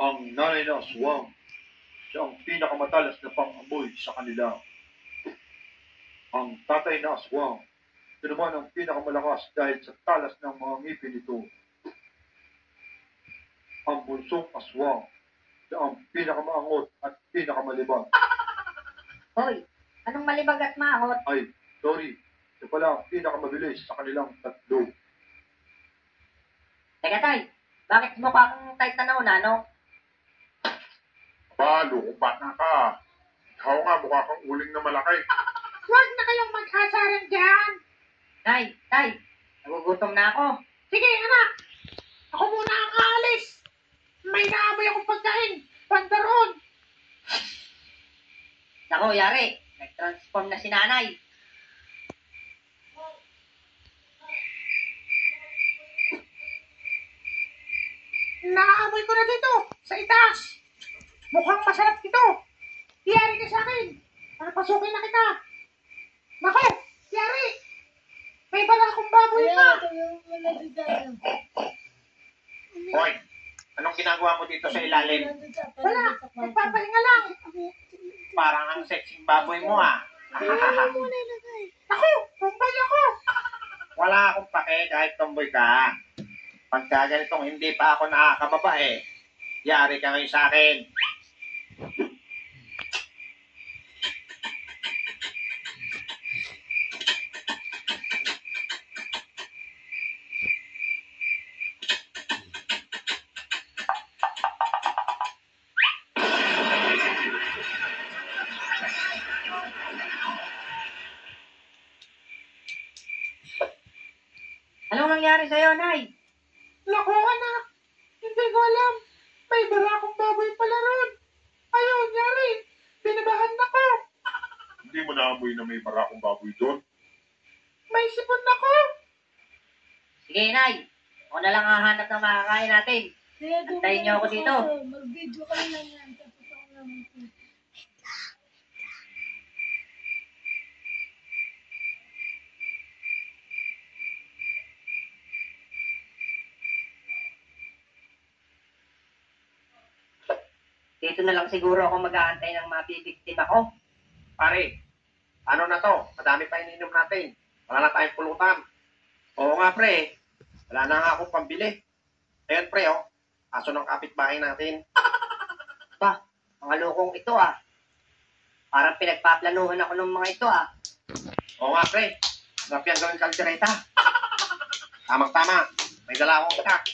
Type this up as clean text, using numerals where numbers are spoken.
Ang nanay na aswang, siya ang pinakamatalas na pang-amoy sa kanila. Ang tatay na aswang, ito naman ang pinakamalakas dahil sa talas ng mga ngipin nito. Ang bunsong aswang, siya ang pinakamaangot at pinakamalibag. Hoy, anong malibag at mahot? Ay, sorry, siya pala ang pinakamabilis sa kanilang tatlo. Teka tay, bakit mukha kang type na nauna, no? Palo, kung bata ka. Ikaw nga, mukha kang uling na malaki. Huwag na kayong maghasaran dyan. Tay, nagugutom na ako. Sige, anak. Ako muna ang aalis. May naamoy akong pagkain. Pandaron. Nako, yari, nag-transform na si nanay. Naamoy ko na dito, sa itaas. Mukhang masarap ito. Yari ka sa akin. Papasukin na kita. Nako, yari. May bala akong baboy pa. Hoy, anong ginagawa mo dito sa ilalim? Wala, nagpapahinga lang. Parang ang sexy baboy mo ah. Ako, tumbay ako. Wala akong pake kahit tomboy ka. Pagka ganitong hindi pa ako nakakababa yari ka ngayon sa akin. Anong nangyari sa'yo, nay? Naku, anak. Hindi ko alam. May bala akong baboy pala ron. Ayun, yari. Binabahan ako. Hindi mo naamoy na may barakong baboy doon. May sipon ako. Sige, nay. Ako na lang hahanap ng makakain natin. Antayin niyo ako dito. Mag-video ka lang yan. Tapos ako naman. Dito na lang siguro ako mag-aantay ng mabibiktima ko. Pare, ano na to? Madami pa ininom natin. Wala na tayong pulutan. Oo nga pre, wala na nga akong pambili. Ayun pre aso ng kapitbahay natin. Ba, mga lokong ito ah. Parang pinagpaplanuhan ako ng mga ito ah. Oo nga pre, sarap yan gawin kaldereta. Tamang-tama, may dala akong itak.